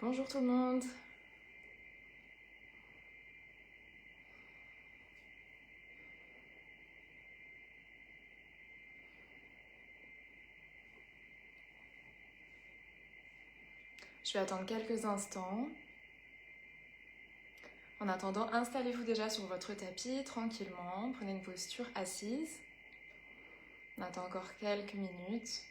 Bonjour tout le monde. Je vais attendre quelques instants. En attendant, installez-vous déjà sur votre tapis tranquillement. Prenez une posture assise. On attend encore quelques minutes.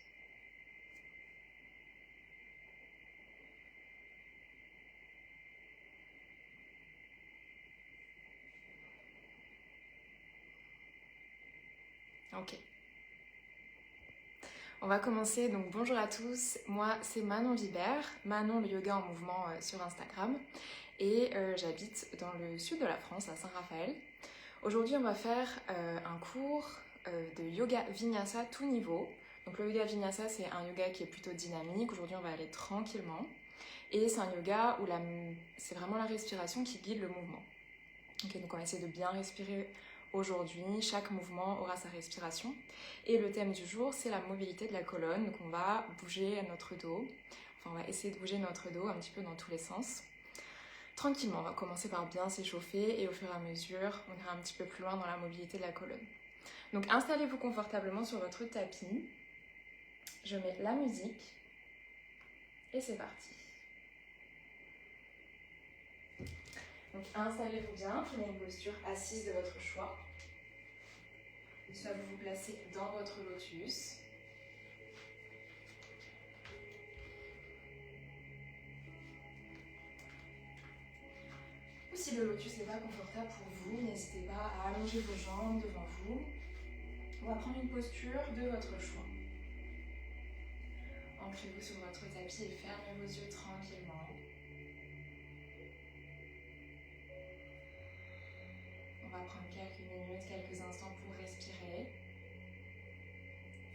Ok. On va commencer, donc bonjour à tous, moi c'est Manon Vibert, Manon le yoga en mouvement sur Instagram et j'habite dans le sud de la France, à Saint-Raphaël. Aujourd'hui on va faire un cours de yoga vinyasa tout niveau. Donc le yoga vinyasa c'est un yoga qui est plutôt dynamique, aujourd'hui on va aller tranquillement et c'est un yoga où c'est vraiment la respiration qui guide le mouvement. Okay, donc on va essayer de bien respirer aujourd'hui, chaque mouvement aura sa respiration. Et le thème du jour, c'est la mobilité de la colonne. Donc on va bouger notre dos, enfin on va essayer de bouger notre dos un petit peu dans tous les sens. Tranquillement, on va commencer par bien s'échauffer et au fur et à mesure, on ira un petit peu plus loin dans la mobilité de la colonne. Donc installez-vous confortablement sur votre tapis. Je mets la musique et c'est parti. Donc installez-vous bien, prenez une posture assise de votre choix. Soit vous vous placez dans votre lotus. Ou si le lotus n'est pas confortable pour vous, n'hésitez pas à allonger vos jambes devant vous. On va prendre une posture de votre choix. Ancrez-vous sur votre tapis et fermez vos yeux tranquillement. On va prendre quelques minutes, quelques instants pour respirer.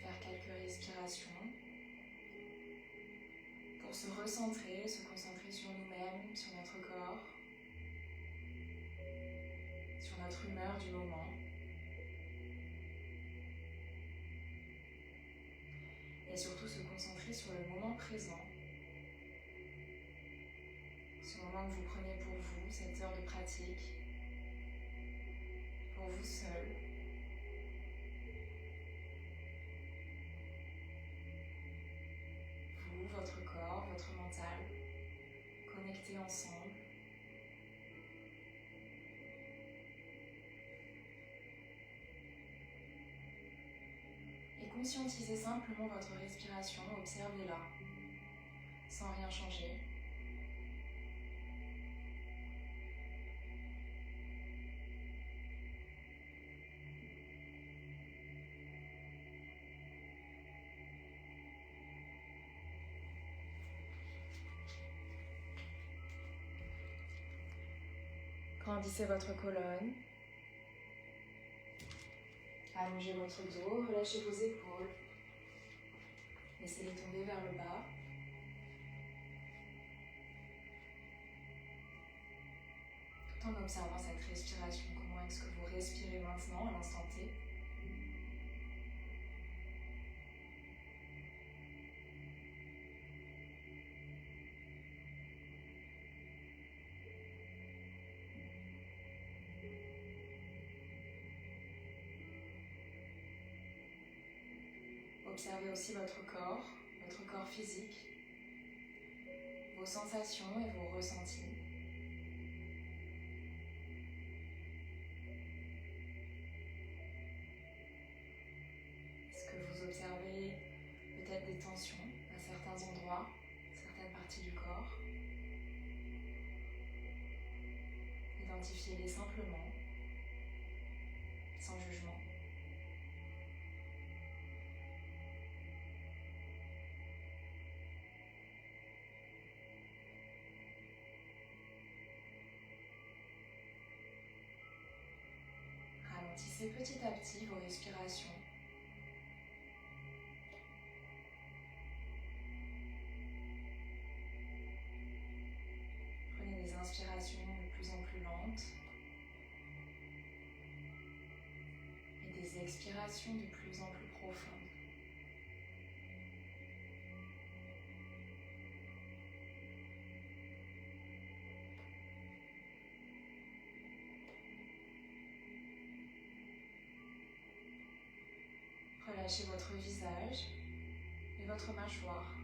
Faire quelques respirations. Pour se recentrer, se concentrer sur nous-mêmes, sur notre corps, sur notre humeur du moment. Et surtout se concentrer sur le moment présent. Ce moment que vous prenez pour vous, cette heure de pratique, pour vous seul. Vous, votre corps, votre mental, connectés ensemble. Et conscientisez simplement votre respiration, observez-la, sans rien changer. Grandissez votre colonne. Allongez votre dos, relâchez vos épaules. Laissez-les tomber vers le bas. Tout en observant cette respiration, comment est-ce que vous respirez maintenant à l'instant T. Observez aussi votre corps physique, vos sensations et vos ressentis. Est-ce que vous observez peut-être des tensions à certains endroits, certaines parties du corps? Identifiez-les simplement, sans jugement. Ralentissez petit à petit vos respirations. Prenez des inspirations de plus en plus lentes et des expirations de plus en plus profondes. Relâchez votre visage et votre mâchoire.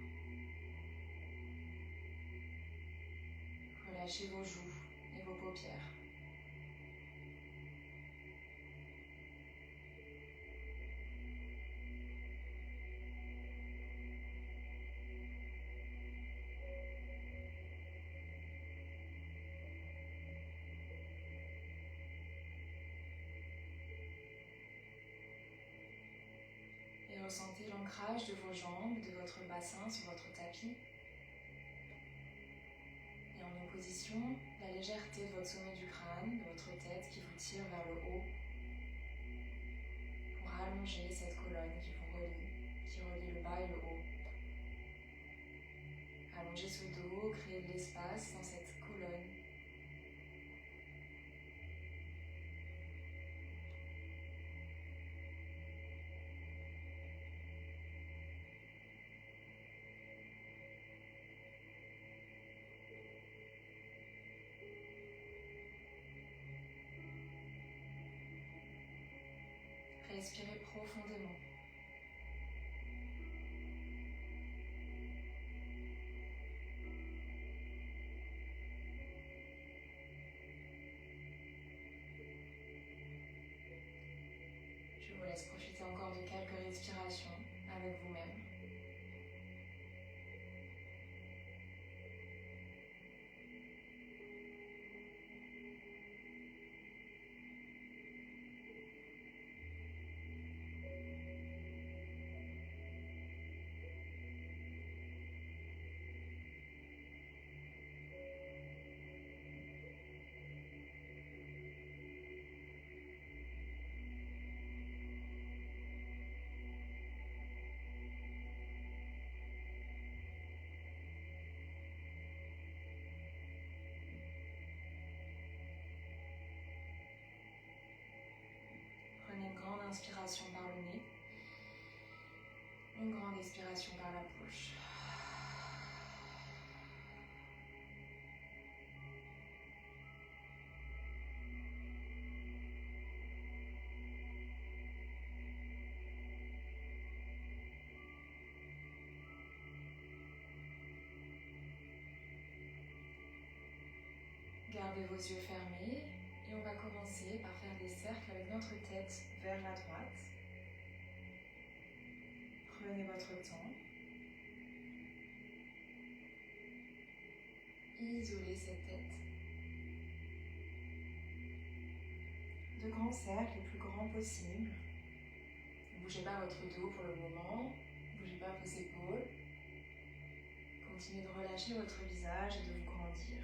Relâchez vos joues et vos paupières. Et ressentez l'ancrage de vos jambes, de votre bassin sur votre tapis. Et en opposition, la légèreté de votre sommet du crâne, de votre tête qui vous tire vers le haut pour allonger cette colonne qui vous relie, qui relie le bas et le haut. Allongez ce dos, créez de l'espace dans cette colonne. Respirez profondément. Je vous laisse profiter encore de quelques respirations avec vous-même. Prenez une grande inspiration par le nez, une grande expiration par la bouche. Gardez vos yeux fermés et on va commencer par faire des cercles avec notre tête vers la droite. Prenez votre temps. Isolez cette tête. De grands cercles les plus grands possibles. Ne bougez pas votre dos pour le moment. Ne bougez pas vos épaules. Continuez de relâcher votre visage et de vous grandir.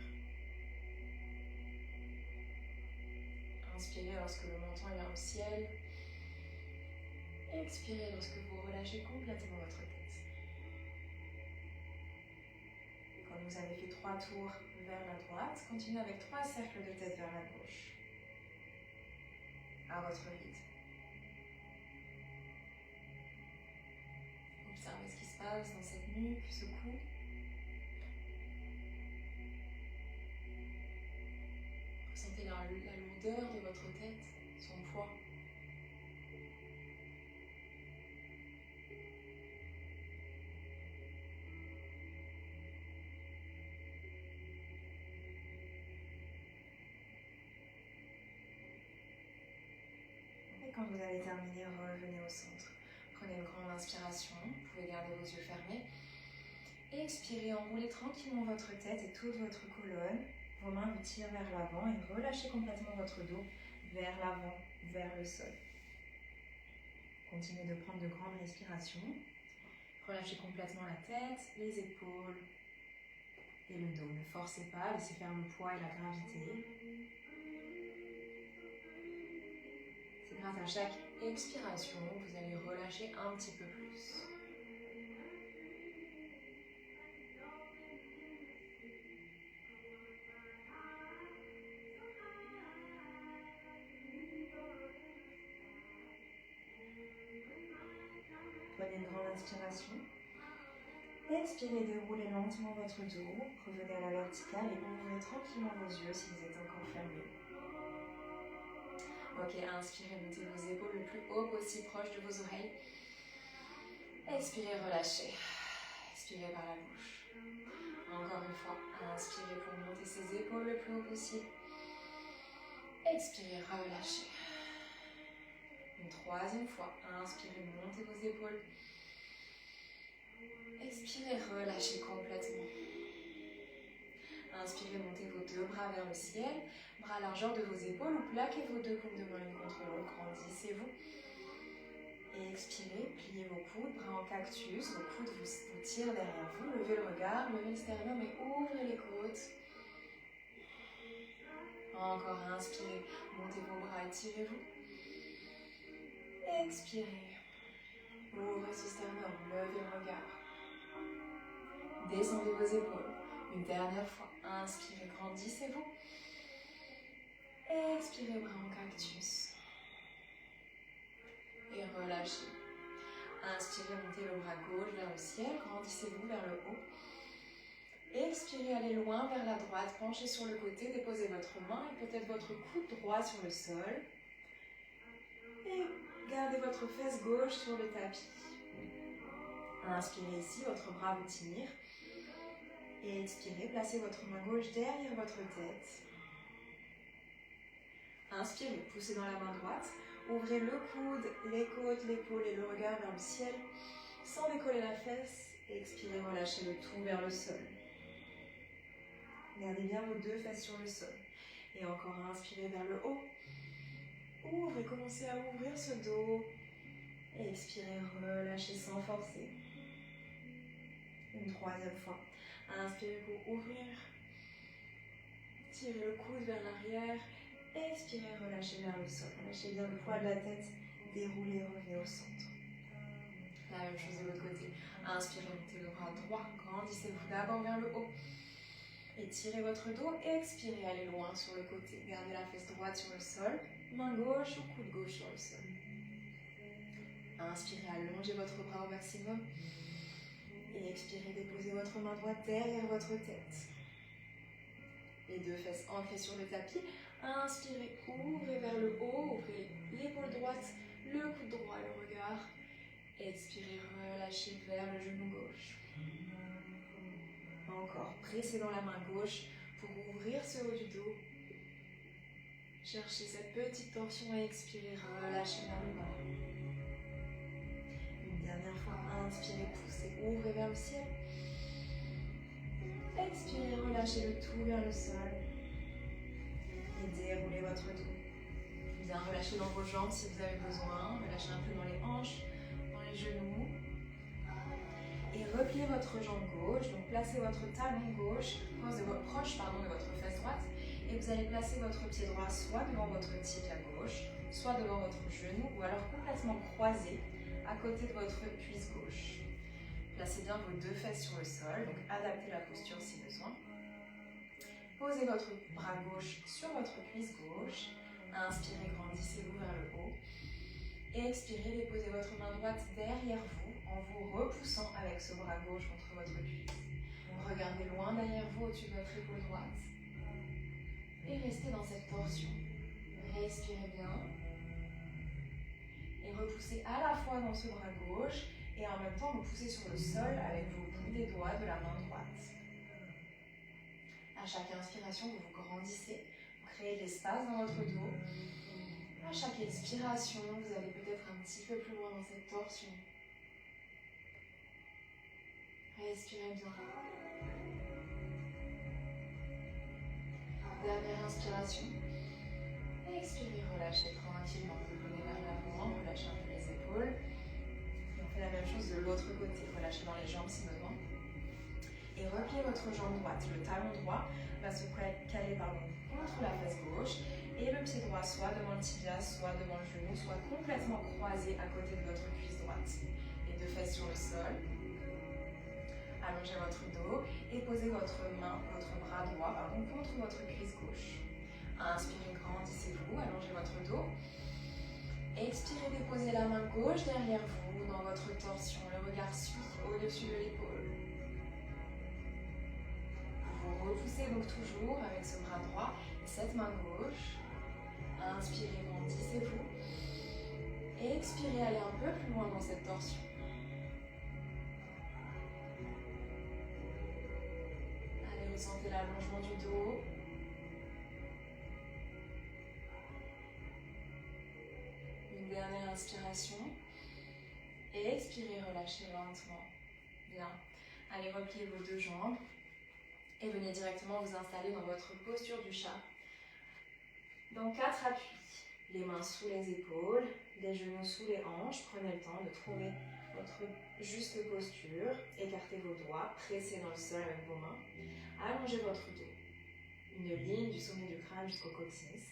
Inspirez lorsque le menton est vers le ciel. Expirez lorsque vous relâchez complètement votre tête. Quand vous avez fait 3 tours vers la droite, continuez avec 3 cercles de tête vers la gauche. À votre rythme. Observez ce qui se passe dans cette nuque, ce cou. Ressentez la lourdeur de votre tête, son poids. Et quand vous avez terminé, revenez au centre. Prenez une grande inspiration, vous pouvez garder vos yeux fermés. Et expirez, enroulez tranquillement votre tête et toute votre colonne. Vos mains vous tirent vers l'avant et relâchez complètement votre dos vers l'avant, vers le sol. Continuez de prendre de grandes respirations. Relâchez complètement la tête, les épaules et le dos. Ne forcez pas, laissez faire le poids et la gravité. C'est grâce à chaque expiration que vous allez relâcher un petit peu plus. Prenez une grande inspiration. Expirez, déroulez lentement votre dos. Revenez à la verticale et ouvrez tranquillement vos yeux si vous êtes encore fermés. Ok, inspirez, montez vos épaules le plus haut possible, proche de vos oreilles. Expirez, relâchez. Expirez par la bouche. Encore une fois, inspirez pour monter ses épaules le plus haut possible. Expirez, relâchez. Une troisième fois, inspirez, montez vos épaules. Expirez, relâchez complètement. Inspirez, montez vos deux bras vers le ciel, bras à largeur de vos épaules ou plaquez vos deux paumes de main l'une contre l'autre, grandissez-vous. Et expirez, pliez vos coudes, bras en cactus, vos coudes vous tirent derrière vous, levez le regard, levez le sternum et ouvrez les côtes. Encore, inspirez, montez vos bras, étirez-vous. Expirez, ouvrez ce sternum, levez le regard. Descendez vos épaules. Une dernière fois, inspirez, grandissez-vous. Expirez, bras en cactus. Et relâchez. Inspirez, montez le bras gauche vers le ciel, grandissez-vous vers le haut. Expirez, allez loin vers la droite, penchez sur le côté, déposez votre main et peut-être votre coude droit sur le sol. Et gardez votre fesse gauche sur le tapis. Inspirez ici, votre bras vous tire. Et expirez, placez votre main gauche derrière votre tête. Inspirez, poussez dans la main droite. Ouvrez le coude, les côtes, l'épaule et le regard vers le ciel, sans décoller la fesse. Expirez, relâchez le tout vers le sol. Gardez bien vos deux fesses sur le sol. Et encore, inspirez vers le haut. Ouvrez, commencez à ouvrir ce dos. Et expirez, relâchez sans forcer. Une troisième fois. Inspirez pour ouvrir. Tirez le coude vers l'arrière. Expirez, relâchez vers le sol. Relâchez bien le poids de la tête. Déroulez, revenez au centre. La même chose de l'autre côté. Inspirez, montez le bras droit. Grandissez-vous d'abord vers le haut. Étirez votre dos. Expirez, allez loin sur le côté. Gardez la fesse droite sur le sol. Main gauche ou coude gauche sur le sol. Inspirez, allongez votre bras au maximum. Et expirez, déposez votre main droite derrière votre tête. Les deux fesses ancrées sur le tapis. Inspirez, ouvrez vers le haut, ouvrez l'épaule droite, le coude droit, le regard. Expirez, relâchez vers le genou gauche. Encore, pressez dans la main gauche pour ouvrir ce haut du dos. Cherchez cette petite torsion et expirez, relâchez vers le bas. Une dernière fois, inspirez, poussez, ouvrez vers le ciel. Expirez, relâchez le tout vers le sol. Et déroulez votre dos. Bien relâchez dans vos jambes si vous avez besoin. Relâchez un peu dans les hanches, dans les genoux. Et repliez votre jambe gauche. Donc placez votre talon gauche proche de votre fesse droite. Et vous allez placer votre pied droit soit devant votre tibia gauche, soit devant votre genou, ou alors complètement croisé à côté de votre cuisse gauche. Placez bien vos deux fesses sur le sol, donc adaptez la posture si besoin. Posez votre bras gauche sur votre cuisse gauche. Inspirez, grandissez-vous vers le haut. Et expirez, déposez votre main droite derrière vous en vous repoussant avec ce bras gauche contre votre cuisse. Regardez loin derrière vous au-dessus de votre épaule droite. Et restez dans cette torsion. Respirez bien. Et repoussez à la fois dans ce bras gauche et en même temps vous poussez sur le sol avec vos bouts des doigts de la main droite. À chaque inspiration, vous vous grandissez, vous créez de l'espace dans votre dos. À chaque expiration, vous allez peut-être un petit peu plus loin dans cette torsion. Respirez bien. Dernière inspiration. Expirez, relâchez tranquillement. Vous venez vers l'avant, relâchez un peu les épaules. Et on fait la même chose de l'autre côté. Relâchez dans les jambes si besoin. Et repliez votre jambe droite. Le talon droit va se caler contre la fesse gauche. Et le pied droit soit devant le tibia, soit devant le genou, soit complètement croisé à côté de votre cuisse droite. Les deux fesses sur le sol. Allongez votre dos et posez votre bras droit contre votre cuisse gauche. Inspirez, grandissez-vous, allongez votre dos. Expirez, déposez la main gauche derrière vous dans votre torsion. Le regard suit au-dessus de l'épaule. Vous repoussez donc toujours avec ce bras droit et cette main gauche. Inspirez, grandissez-vous. Et expirez, allez un peu plus loin dans cette torsion. long du dos. Une dernière inspiration. Et expirez, relâchez lentement. Bien. Allez, repliez vos deux jambes. Et venez directement vous installer dans votre posture du chat. Dans 4 appuis. Les mains sous les épaules, les genoux sous les hanches. Prenez le temps de trouver votre juste posture. Écartez vos doigts, pressez dans le sol avec vos mains. Allongez votre dos. Une ligne du sommet du crâne jusqu'au coccyx.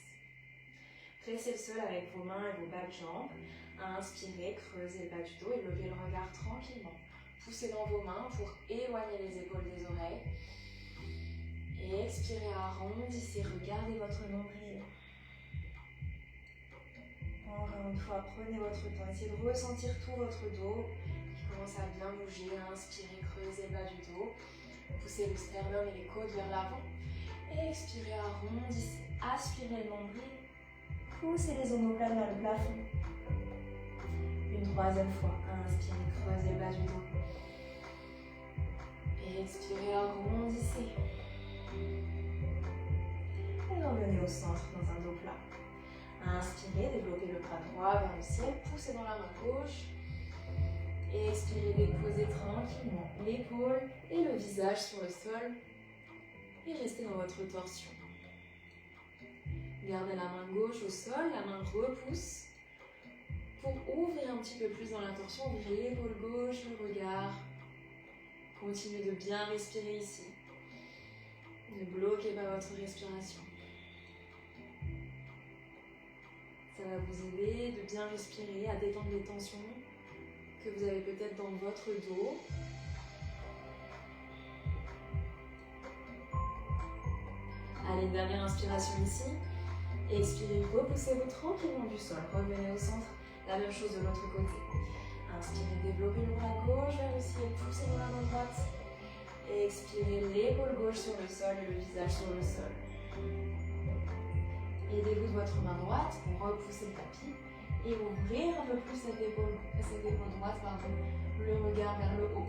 Pressez le sol avec vos mains et vos bas de jambes. Inspirez, creusez le bas du dos et levez le regard tranquillement. Poussez dans vos mains pour éloigner les épaules des oreilles. Et expirez, arrondissez, regardez votre nombril. Encore une fois, prenez votre temps. Essayez de ressentir tout votre dos qui commence à bien bouger. Inspirez, creusez le bas du dos. Poussez le sternum et les côtes vers l'avant. Et expirez, arrondissez. Aspirez le nombril. Poussez les omoplates vers le plafond. Une troisième fois. Inspirez, creusez le bas du dos. Et expirez, arrondissez. Et revenez au centre dans un dos plat. Inspirez, développez le bras droit vers le ciel, poussez dans la main gauche. Et expirez, déposez tranquillement l'épaule et le visage sur le sol. Et restez dans votre torsion. Gardez la main gauche au sol, la main repousse. Pour ouvrir un petit peu plus dans la torsion, ouvrez l'épaule gauche, le regard. Continuez de bien respirer ici. Ne bloquez pas votre respiration. Ça va vous aider de bien respirer, à détendre les tensions que vous avez peut-être dans votre dos. Allez, dernière inspiration ici. Expirez, repoussez-vous tranquillement du sol. Revenez au centre. La même chose de l'autre côté. Inspirez, développez le bras gauche vers le ciel, poussez dans la main droite. Et expirez, l'épaule gauche sur le sol et le visage sur le sol. Aidez-vous de votre main droite pour repousser le tapis et ouvrir un peu plus cette épaule droite, le regard vers le haut.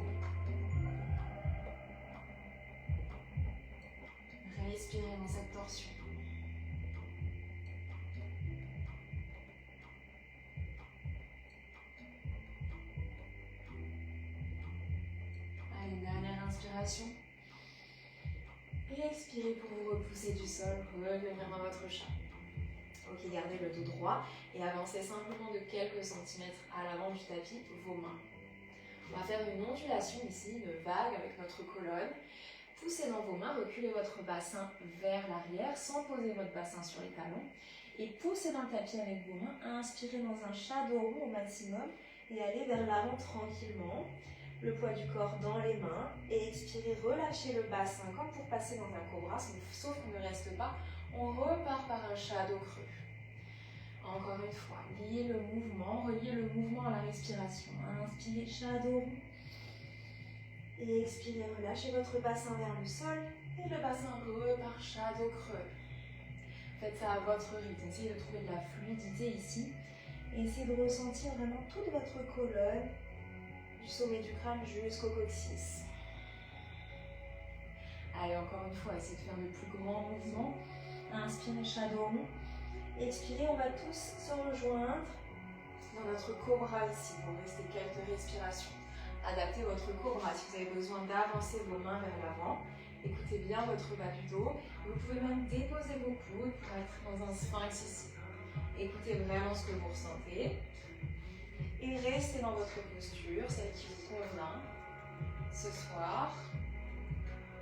Respirez dans cette torsion. Allez, dernière inspiration. Et expirez pour vous repousser du sol, revenir dans votre chat. Ok, gardez le dos droit et avancez simplement de quelques centimètres à l'avant du tapis vos mains. On va faire une ondulation ici, une vague avec notre colonne. Poussez dans vos mains, reculez votre bassin vers l'arrière sans poser votre bassin sur les talons. Et poussez dans le tapis avec vos mains. Inspirez dans un shadow rond au maximum et allez vers l'avant tranquillement. Le poids du corps dans les mains. Et expirez, relâchez le bassin comme pour passer dans un cobra, sauf qu'on ne reste pas. On repart par un shadow creux. Encore une fois, liez le mouvement, reliez le mouvement à la respiration. Inspirez, shadow rond. Et expirez, relâchez votre bassin vers le sol. Et le bassin repart, shadow creux. Faites ça à votre rythme. Essayez de trouver de la fluidité ici. Et essayez de ressentir vraiment toute votre colonne, du sommet du crâne jusqu'au coccyx. Allez, encore une fois, essayez de faire le plus grand mouvement. Inspirez, shadow rond. Expirez, on va tous se rejoindre dans notre cobra ici pour rester quelques respirations. Adaptez votre cobra si vous avez besoin d'avancer vos mains vers l'avant. Écoutez bien votre bas du dos. Vous pouvez même déposer vos coudes pour être dans un sphinx ici. Écoutez vraiment ce que vous ressentez. Et restez dans votre posture, celle qui vous convient. Ce soir,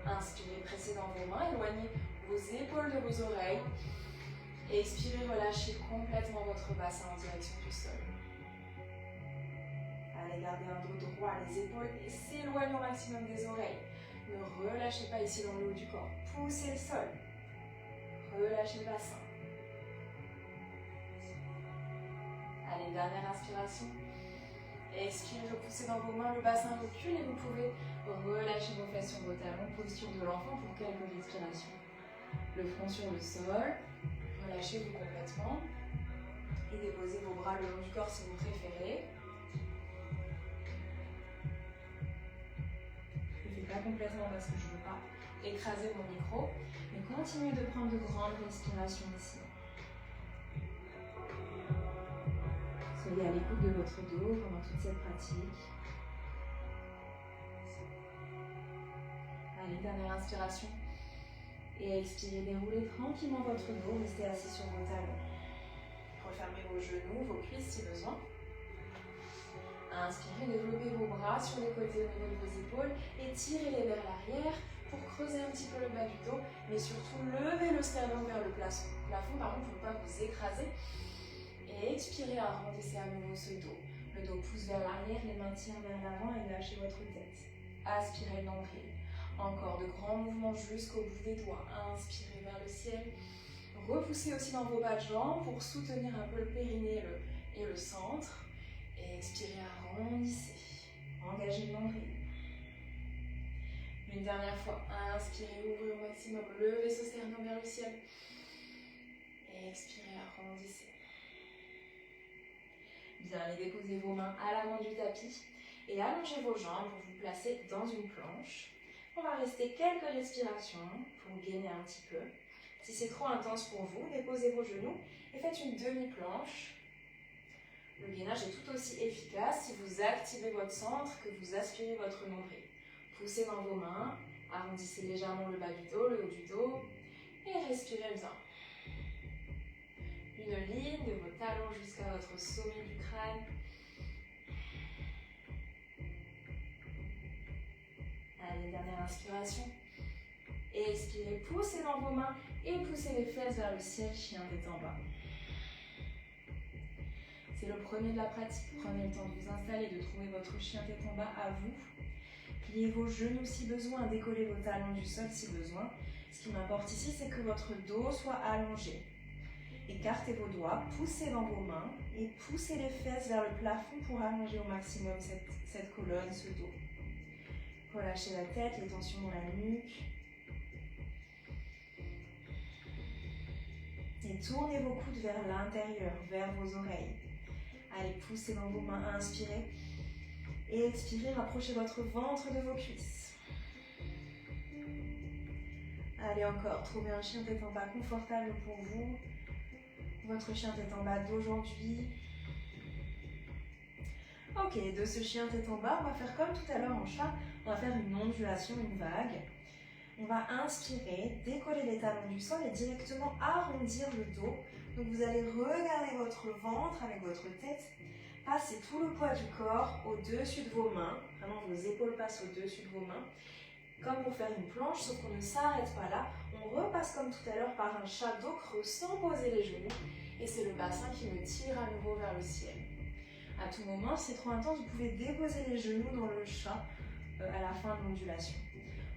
inspirez, pressez dans vos mains, éloignez vos épaules de vos oreilles. Et expirez, relâchez complètement votre bassin en direction du sol. Allez, gardez un dos droit, les épaules s'éloignent au maximum des oreilles. Ne relâchez pas ici dans le haut du corps. Poussez le sol. Relâchez le bassin. Allez, dernière inspiration. Expirez, repoussez dans vos mains, le bassin recule et vous pouvez relâcher vos fesses sur vos talons, posture de l'enfant pour quelques respirations. Le front sur le sol. Relâchez-vous complètement et déposez vos bras le long du corps si vous préférez. Ne faites pas complètement parce que je ne veux pas écraser mon micro, mais continuez de prendre de grandes respirations ici. Soyez à l'écoute de votre dos pendant toute cette pratique. Allez, dernière inspiration. Et expirez, déroulez tranquillement votre dos, restez assis sur vos talons. Refermez vos genoux, vos cuisses si besoin. Inspirez, développez vos bras sur les côtés au niveau de vos épaules et tirez-les vers l'arrière pour creuser un petit peu le bas du dos, mais surtout levez le sternum vers le plafond pour ne pas vous écraser. Et expirez, arrondissez à nouveau ce dos. Le dos pousse vers l'arrière, les mains tirent vers l'avant et lâchez votre tête. Aspirez le nombril. Encore de grands mouvements jusqu'au bout des doigts. Inspirez vers le ciel. Repoussez aussi dans vos bas de jambes pour soutenir un peu le périnée et le centre. Et expirez, arrondissez. Engagez le nombril. Une dernière fois. Inspirez, ouvrez au maximum. Levez ce sternum vers le ciel. Et expirez, arrondissez. Bien, allez déposer vos mains à l'avant du tapis et allongez vos jambes pour vous placer dans une planche. On va rester quelques respirations pour gainer un petit peu. Si c'est trop intense pour vous, déposez vos genoux et faites une demi-planche. Le gainage est tout aussi efficace si vous activez votre centre que vous aspirez votre nombril. Poussez dans vos mains, arrondissez légèrement le bas du dos, le haut du dos et respirez bien. Une ligne de vos talons jusqu'à votre sommet du crâne. Allez, dernière inspiration. Et expirez, poussez dans vos mains et poussez les fesses vers le ciel, chien tête en bas. C'est le premier de la pratique. Prenez le temps de vous installer, de trouver votre chien tête en bas à vous. Pliez vos genoux si besoin, décollez vos talons du sol si besoin. Ce qui m'importe ici, c'est que votre dos soit allongé. Écartez vos doigts, poussez dans vos mains et poussez les fesses vers le plafond pour allonger au maximum cette colonne, ce dos. Relâchez la tête, les tensions dans la nuque. Et tournez vos coudes vers l'intérieur, vers vos oreilles. Allez, poussez dans vos mains, inspirez. Et expirez, rapprochez votre ventre de vos cuisses. Allez encore, trouvez un chien tête en bas confortable pour vous. Votre chien tête en bas d'aujourd'hui. Ok, de ce chien tête en bas, on va faire comme tout à l'heure en chat. On va faire une ondulation, une vague. On va inspirer, décoller les talons du sol et directement arrondir le dos. Donc vous allez regarder votre ventre avec votre tête. Passez tout le poids du corps au-dessus de vos mains. Vraiment, vos épaules passent au-dessus de vos mains. Comme pour faire une planche, sauf qu'on ne s'arrête pas là. On repasse comme tout à l'heure par un chat dos creux sans poser les genoux. Et c'est le bassin qui me tire à nouveau vers le ciel. À tout moment, si c'est trop intense, vous pouvez déposer les genoux dans le chat à la fin de l'ondulation.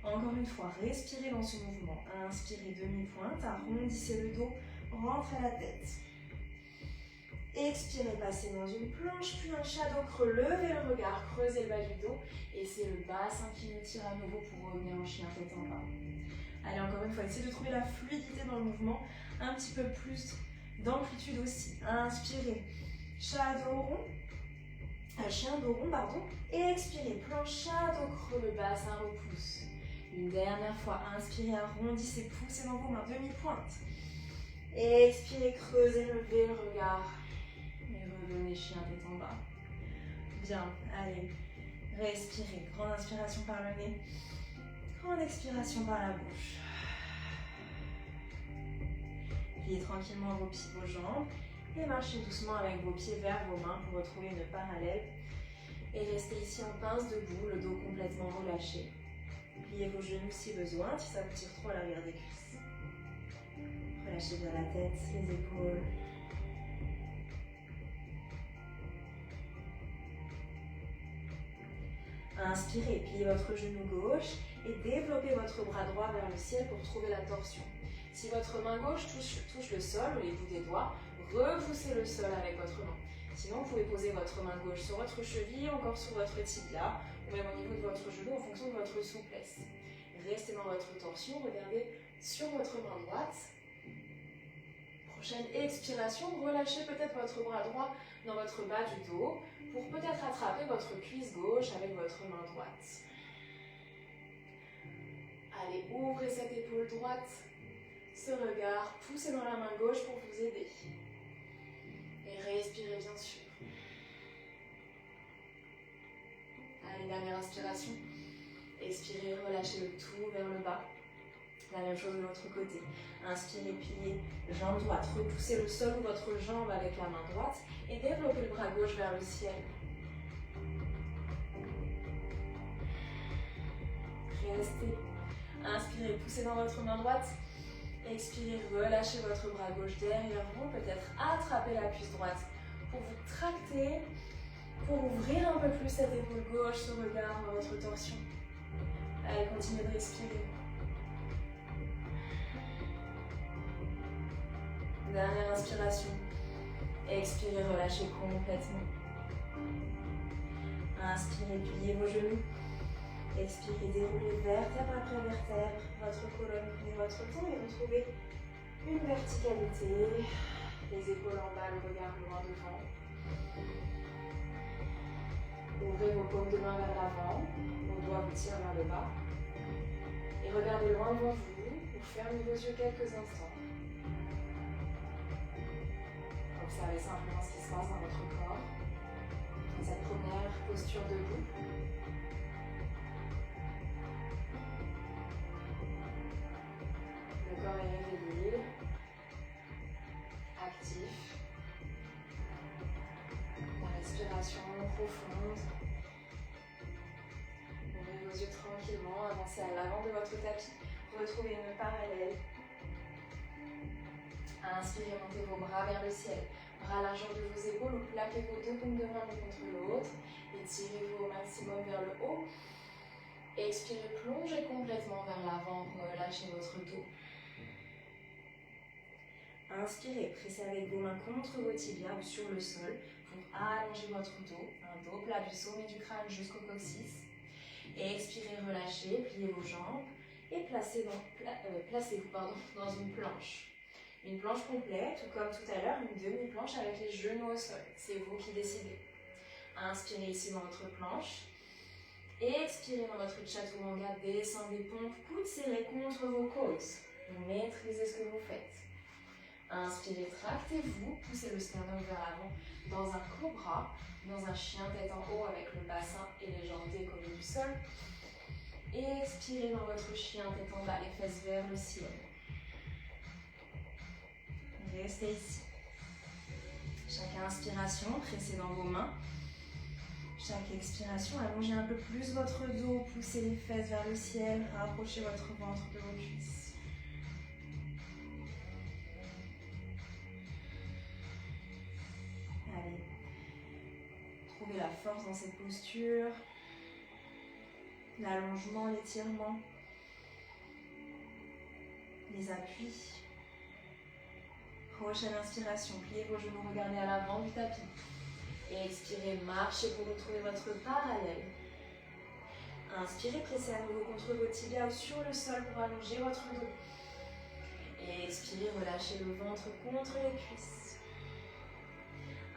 Encore une fois, respirez dans ce mouvement. Inspirez demi-pointe, arrondissez le dos, rentrez la tête. Expirez, passez dans une planche, puis un chat dos creux, levez le regard, creusez le bas du dos. Et c'est le bassin qui nous tire à nouveau pour revenir en chien tête en bas. Allez, encore une fois, essayez de trouver la fluidité dans le mouvement, un petit peu plus d'amplitude aussi. Inspirez, chien dos rond, et expirez, planche, chat dos creux, le bassin repousse. Une dernière fois, inspirez, arrondissez, poussez dans vos mains, demi-pointe. Expirez, creusez, levez le regard. Et revenez, chien tête en bas. Bien, allez, respirez. Grande inspiration par le nez. Grande expiration par la bouche. Pliez tranquillement vos pieds, vos jambes. Et marchez doucement avec vos pieds vers vos mains pour retrouver une parallèle. Et restez ici en pince debout, le dos complètement relâché. Pliez vos genoux si besoin, si ça vous tire trop à l'arrière des cuisses. Relâchez bien la tête, les épaules. Inspirez, pliez votre genou gauche et développez votre bras droit vers le ciel pour trouver la torsion. Si votre main gauche touche le sol ou les bouts des doigts, repoussez le sol avec votre main. Sinon, vous pouvez poser votre main gauche sur votre cheville, encore sur votre tibia, ou même au niveau de votre genou en fonction de votre souplesse. Restez dans votre torsion, regardez sur votre main droite. Prochaine expiration, relâchez peut-être votre bras droit dans votre bas du dos pour peut-être attraper votre cuisse gauche avec votre main droite. Allez, ouvrez cette épaule droite, ce regard, poussez dans la main gauche pour vous aider. Et respirez bien sûr. Allez, dernière inspiration. Expirez, relâchez le tout vers le bas. La même chose de l'autre côté. Inspirez, pliez, jambe droite. Repoussez le sol ou votre jambe avec la main droite et développez le bras gauche vers le ciel. Restez. Inspirez, poussez dans votre main droite. Expirez, relâchez votre bras gauche derrière vous. Peut-être attrapez la cuisse droite pour vous tracter, pour ouvrir un peu plus cette épaule gauche, ce regard dans votre torsion. Allez, continuez de respirer. Dernière inspiration. Expirez, relâchez complètement. Inspirez, pliez vos genoux. Expirez, déroulez vertèbre après vertèbre votre colonne, prenez votre temps et retrouvez une verticalité. Les épaules en bas, le regard loin devant. Ouvrez vos paumes de main vers l'avant, vos doigts vous tirent vers le bas. Et regardez loin devant vous, fermez vos yeux quelques instants. Observez simplement ce qui se passe dans votre corps, dans cette première posture debout. Le corps est réveillé, actif. La respiration profonde. Ouvrez vos yeux tranquillement, avancez à l'avant de votre tapis. Retrouvez une parallèle. Inspirez, montez vos bras vers le ciel. Bras à la largeur de vos épaules, plaquez vos deux paumes de main l'une contre l'autre. Étirez-vous au maximum vers le haut. Expirez, plongez complètement vers l'avant, relâchez votre dos. Inspirez, pressez avec vos mains contre vos tibias ou sur le sol pour allonger votre dos. Un dos plat du sommet du crâne jusqu'au coccyx. Et expirez, relâchez, pliez vos jambes et placez-vous dans une planche. Une planche complète, ou comme tout à l'heure, une demi-planche avec les genoux au sol. C'est vous qui décidez. Inspirez ici dans votre planche. Et expirez dans votre chaturanga, descendez pompe, coudes serrés contre vos côtes. Maîtrisez ce que vous faites. Inspirez, tractez-vous, poussez le sternum vers l'avant dans un cobra, dans un chien tête en haut avec le bassin et les jambes décollées du sol. Et expirez dans votre chien tête en bas, les fesses vers le ciel. Restez ici. Chaque inspiration, pressez dans vos mains. Chaque expiration, allongez un peu plus votre dos, poussez les fesses vers le ciel, rapprochez votre ventre de vos cuisses. Allez, trouvez la force dans cette posture, l'allongement, l'étirement, les appuis. Prochaine inspiration, pliez vos genoux, regardez à l'avant du tapis. Et expirez, marchez pour retrouver votre parallèle. Inspirez, pressez à nouveau contre vos tibias ou sur le sol pour allonger votre dos. Et expirez, relâchez le ventre contre les cuisses.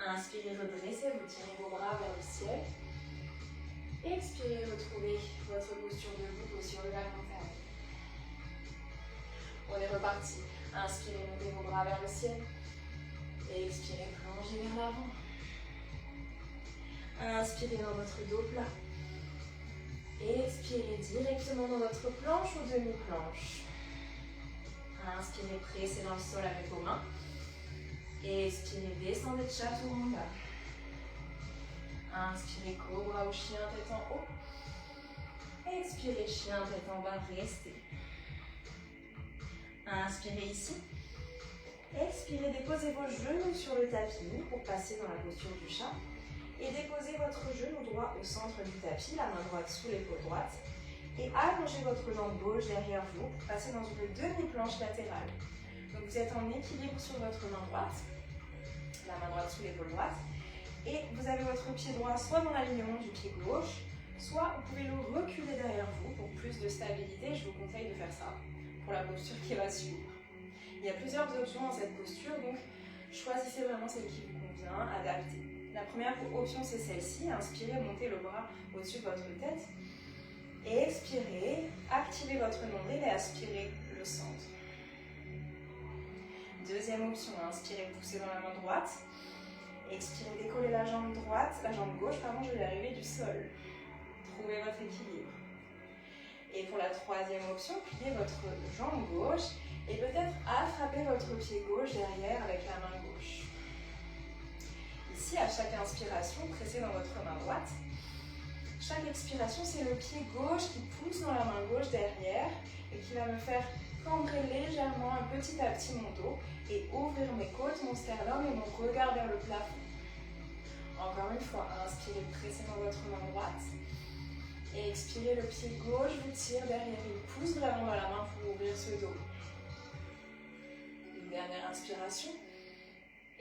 Inspirez, redressez-vous, tirez vos bras vers le ciel. Expirez, retrouvez votre posture debout, posture de la montagne. On est reparti. Inspirez, montez vos bras vers le ciel. Et expirez, plongez vers l'avant. Inspirez dans votre dos plat. Expirez directement dans votre planche ou demi-planche. Inspirez, pressez dans le sol avec vos mains. Expirez, descendez de chaturanga. Inspirez, cobra ou chien tête en haut. Expirez, chien tête en bas, restez. Inspirez ici. Expirez, déposez vos genoux sur le tapis pour passer dans la posture du chat. Et déposez votre genou droit au centre du tapis, la main droite sous l'épaule droite. Et allongez votre jambe gauche derrière vous pour passer dans une demi-planche latérale. Donc vous êtes en équilibre sur votre main droite, la main droite sous l'épaule droite. Et vous avez votre pied droit soit dans l'alignement du pied gauche, soit vous pouvez le reculer derrière vous pour plus de stabilité. Je vous conseille de faire ça pour la posture qui va suivre. Il y a plusieurs options dans cette posture, donc choisissez vraiment celle qui vous convient, adaptez. La première option, c'est celle-ci. Inspirez, montez le bras au-dessus de votre tête. Expirez, activez votre nombril et aspirez le centre. Deuxième option, inspirez, poussez dans la main droite. Expirez, décollez la jambe gauche, je vais arriver du sol. Trouvez votre équilibre. Et pour la troisième option, pliez votre jambe gauche et peut-être attrapez votre pied gauche derrière avec la main gauche. Ici, à chaque inspiration, pressez dans votre main droite. Chaque expiration, c'est le pied gauche qui pousse dans la main gauche derrière et qui va me faire cambrer légèrement petit à petit mon dos et ouvrir mes côtes, mon sternum et mon regard vers le plafond. Encore une fois, inspirez, pressez dans votre main droite. Et expirez, le pied gauche vous tire derrière, il pousse vraiment dans la main pour ouvrir ce dos. Une dernière inspiration.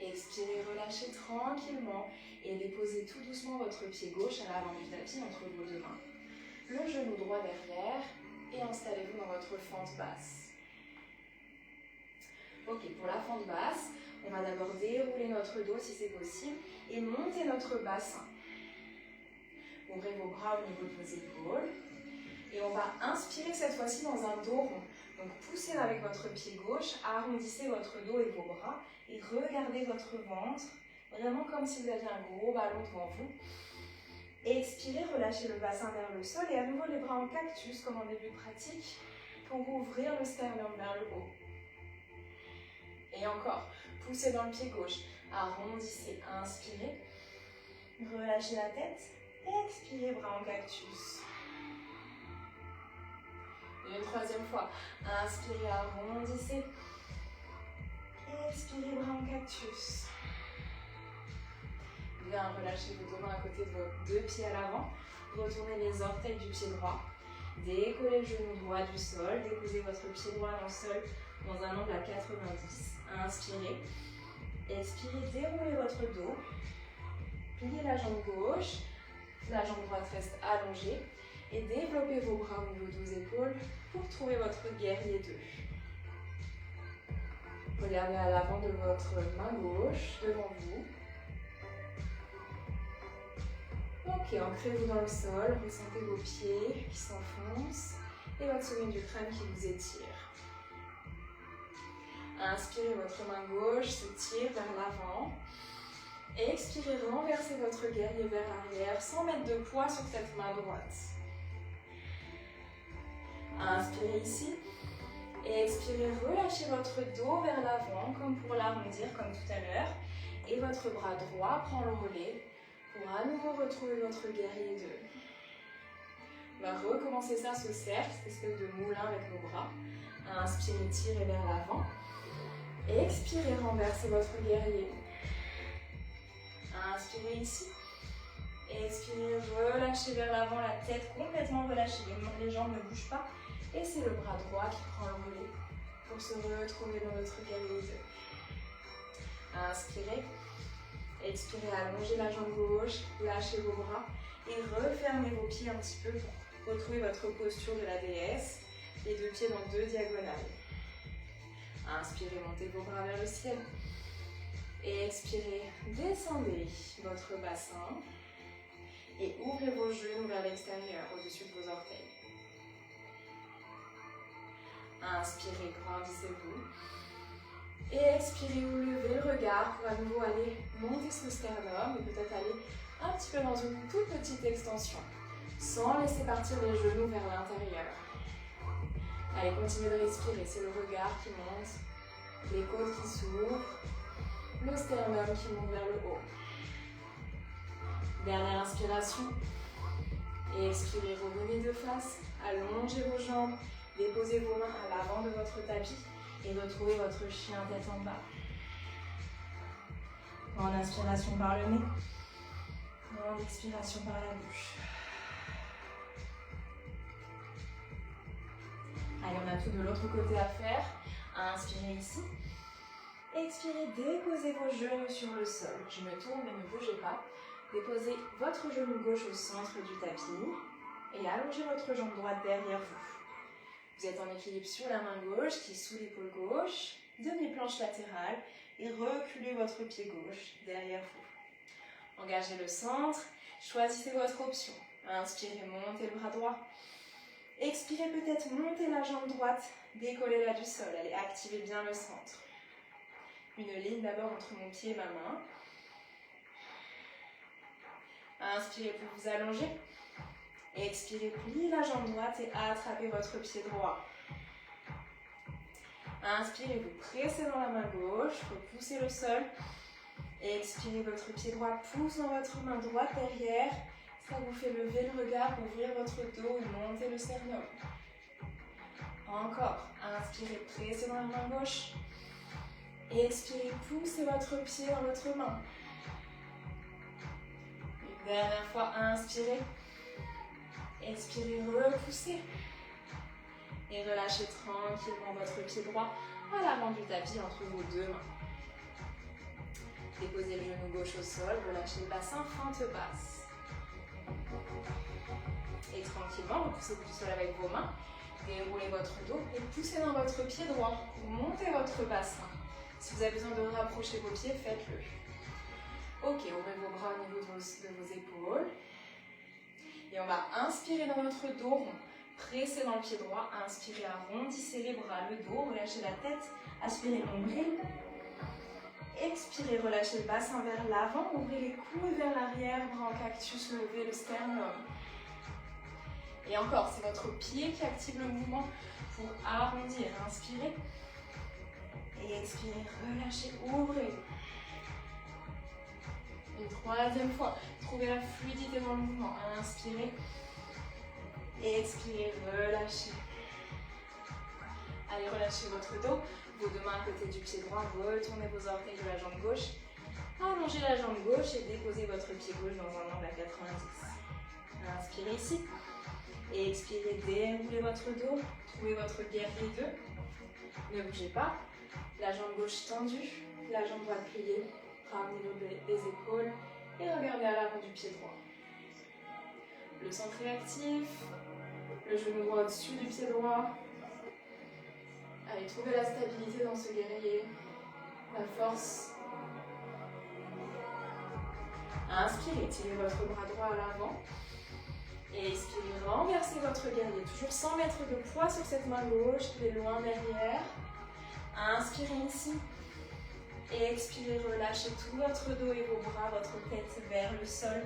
Expirez, relâchez tranquillement et déposez tout doucement votre pied gauche à l'avant du tapis entre vos deux mains. Le genou droit derrière et installez-vous dans votre fente basse. Ok, pour la fente basse, on va d'abord dérouler notre dos si c'est possible et monter notre bassin. Ouvrez vos bras au niveau de vos épaules et on va inspirer cette fois-ci dans un dos rond. Donc poussez avec votre pied gauche, arrondissez votre dos et vos bras et regardez votre ventre, vraiment comme si vous aviez un gros ballon devant vous. Expirez, relâchez le bassin vers le sol et à nouveau les bras en cactus comme en début de pratique pour ouvrir le sternum vers le haut. Et encore, poussez dans le pied gauche, arrondissez, inspirez, relâchez la tête, expirez, bras en cactus. Et une troisième fois, inspirez, arrondissez, expirez, bras en cactus. Bien, relâchez vos deux mains à côté de vos deux pieds à l'avant, retournez les orteils du pied droit, décollez le genou droit du sol, déposez votre pied droit dans le sol dans un angle à 90. Inspirez, expirez, déroulez votre dos, pliez la jambe gauche, la jambe droite reste allongée et développez vos bras au niveau de vos épaules pour trouver votre guerrier 2. Regardez à l'avant de votre main gauche, devant vous. Ok, ancrez-vous dans le sol, ressentez vos pieds qui s'enfoncent et votre sommet du crâne qui vous étire. Inspirez, votre main gauche se tire vers l'avant. Expirez, renversez votre guerrier vers l'arrière sans mettre de poids sur cette main droite. Inspirez ici. Et expirez, relâchez votre dos vers l'avant comme pour l'arrondir comme tout à l'heure. Et votre bras droit prend le relais pour à nouveau retrouver votre guerrier 2. On va recommencer ça, ce cercle, cette espèce de moulin avec nos bras. Inspirez, tirez vers l'avant. Expirez, renversez votre guerrier. Inspirez ici. Expirez, relâchez vers l'avant, la tête complètement relâchée. Les jambes ne bougent pas. Et c'est le bras droit qui prend le relais pour se retrouver dans notre guerrier 2. Inspirez. Expirez, allongez la jambe gauche, lâchez vos bras et refermez vos pieds un petit peu pour retrouver votre posture de la déesse. Les deux pieds dans deux diagonales. Inspirez, montez vos bras vers le ciel. Et expirez, descendez votre bassin et ouvrez vos genoux vers l'extérieur, au-dessus de vos orteils. Inspirez, grandissez-vous. Et expirez, vous levez le regard pour à nouveau aller monter ce sternum et peut-être aller un petit peu dans une toute petite extension, sans laisser partir les genoux vers l'intérieur. Allez, continuez de respirer, c'est le regard qui monte, les côtes qui s'ouvrent, le sternum qui monte vers le haut. Dernière inspiration. Et expirez, revenez de face, allongez vos jambes, déposez vos mains à l'avant de votre tapis et retrouvez votre chien tête en bas. Grande inspiration par le nez, grande expiration par la bouche. Allez, on a tout de l'autre côté à faire. Inspirez ici. Expirez, déposez vos genoux sur le sol. Je me tourne, mais ne bougez pas. Déposez votre genou gauche au centre du tapis et allongez votre jambe droite derrière vous. Vous êtes en équilibre sur la main gauche qui est sous l'épaule gauche, demi-planche latérale et reculez votre pied gauche derrière vous. Engagez le centre, choisissez votre option. Inspirez, montez le bras droit. Expirez peut-être, montez la jambe droite, décollez-la du sol. Allez, activez bien le centre. Une ligne d'abord entre mon pied et ma main. Inspirez pour vous allonger. Expirez, pliez la jambe droite et attrapez votre pied droit. Inspirez, vous pressez dans la main gauche, repoussez le sol. Expirez, votre pied droit pousse dans votre main droite derrière. Ça vous fait lever le regard, ouvrir votre dos et monter le sternum. Encore. Inspirez, pressez dans la main gauche. Expirez, poussez votre pied dans votre main. Une dernière fois, inspirez. Expirez, repoussez. Et relâchez tranquillement votre pied droit à l'avant du tapis entre vos deux mains. Déposez le genou gauche au sol, relâchez le bassin, fente basse. Et tranquillement, repoussez du sol avec vos mains. Déroulez votre dos et poussez dans votre pied droit. Montez votre bassin. Si vous avez besoin de rapprocher vos pieds, faites-le. Ok, ouvrez vos bras au niveau de vos épaules. Et on va inspirer dans notre dos rond. Pressez dans le pied droit. Inspirez, arrondissez les bras, le dos, relâchez la tête. Aspirez, nombril. Expirez, relâchez le bassin vers l'avant. Ouvrez les coudes vers l'arrière, bras en cactus, levez le sternum. Et encore, c'est votre pied qui active le mouvement pour arrondir. Inspirez. Et expirez, relâchez, ouvrez. Une troisième fois, trouvez la fluidité dans le mouvement. Inspirez. Et expirez, relâchez. Allez, relâchez votre dos. Vos deux mains à côté du pied droit. Retournez vos orteils de la jambe gauche. Allongez la jambe gauche et déposez votre pied gauche dans un angle à 90. Inspirez ici. Et expirez, déroulez votre dos. Trouvez votre guerrier 2. Ne bougez pas. La jambe gauche tendue. La jambe droite pliée. Bras au niveau des épaules. Et regardez à l'avant du pied droit. Le centre est actif. Le genou droit au-dessus du pied droit. Allez, trouvez la stabilité dans ce guerrier. La force. Inspirez, tirez votre bras droit à l'avant. Et expirez, renversez votre guerrier. Toujours sans mettre de poids sur cette main gauche qui est loin derrière. Inspirez ici. Et expirez, relâchez tout votre dos et vos bras, votre tête vers le sol.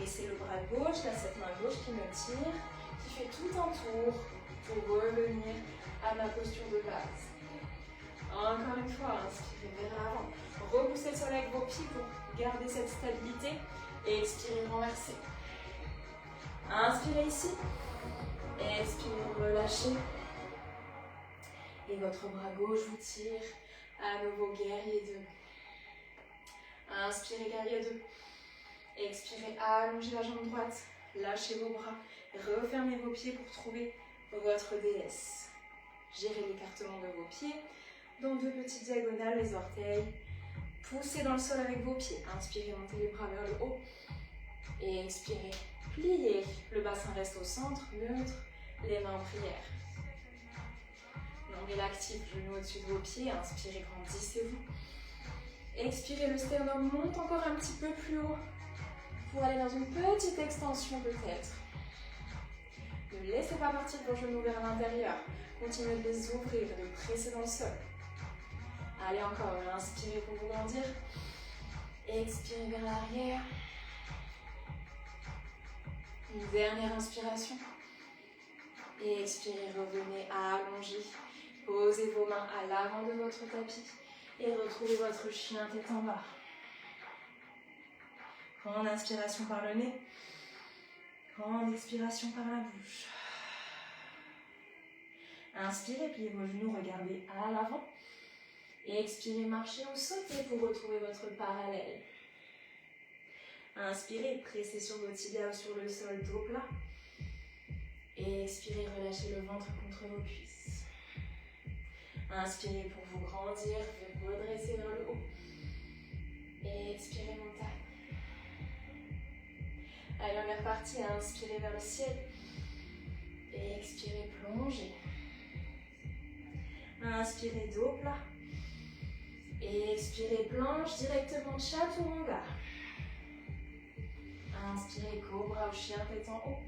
Et c'est le bras gauche, là, cette main gauche qui me tire, qui fait tout un tour pour revenir à ma posture de base. Encore une fois, inspirez vers l'avant. Repoussez le sol avec vos pieds pour garder cette stabilité. Et expirez, renversez. Inspirez ici. Expirez, relâchez. Et votre bras gauche vous tire. À nouveau, guerrier 2. Inspirez, guerrier 2. Expirez, allongez la jambe droite. Lâchez vos bras. Refermez vos pieds pour trouver votre déesse. Gérez l'écartement de vos pieds. Dans deux petites diagonales, les orteils. Poussez dans le sol avec vos pieds. Inspirez, montez les bras vers le haut. Et expirez, pliez. Le bassin reste au centre, neutre. Les mains en prière. Nombril actif, genou au-dessus de vos pieds. Inspirez, grandissez-vous. Expirez, le sternum monte encore un petit peu plus haut. Pour aller dans une petite extension peut-être. Ne laissez pas partir vos genoux vers l'intérieur. Continuez de les ouvrir et de presser dans le sol. Allez encore, inspirez pour vous grandir. Expirez vers l'arrière. Une dernière inspiration. Et expirez, revenez à allonger. Posez vos mains à l'avant de votre tapis. Et retrouvez votre chien tête en bas. Grande inspiration par le nez. Grande expiration par la bouche. Inspirez, pliez vos genoux, regardez à l'avant. Et expirez, marchez ou sautez pour retrouver votre parallèle. Inspirez, pressez sur vos tibias ou sur le sol, dos plat. Et expirez, relâchez le ventre contre vos cuisses. Inspirez pour vous grandir, vous redresser vers le haut. Et expirez, montagne. Allez, on est reparti à inspirer vers le ciel. Et expirez, plongez. Inspirez, dos plat. Et expirez, planche directement, chaturanga. Inspirez, cobra ou chien tête en haut.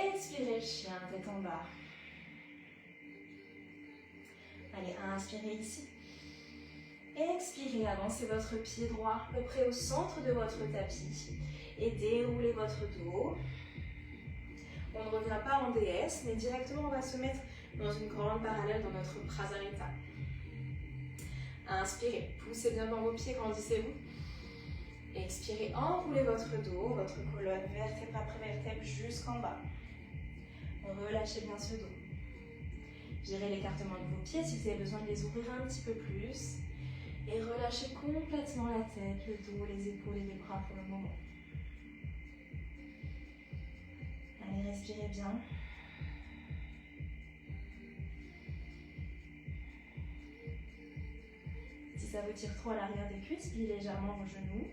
Expirez le chien, tête en bas. Allez, inspirez ici. Expirez, avancez votre pied droit à peu près au centre de votre tapis et déroulez votre dos. On ne revient pas en DS, mais directement on va se mettre dans une colonne parallèle dans notre Prasarita. Inspirez, poussez bien dans vos pieds, grandissez-vous. Expirez, enroulez votre dos, votre colonne vertèbre après vertèbre jusqu'en bas. Relâchez bien ce dos. Gérez l'écartement de vos pieds si vous avez besoin de les ouvrir un petit peu plus. Et relâchez complètement la tête, le dos, les épaules et les bras pour le moment. Allez, respirez bien. Si ça vous tire trop à l'arrière des cuisses, pliez légèrement vos genoux.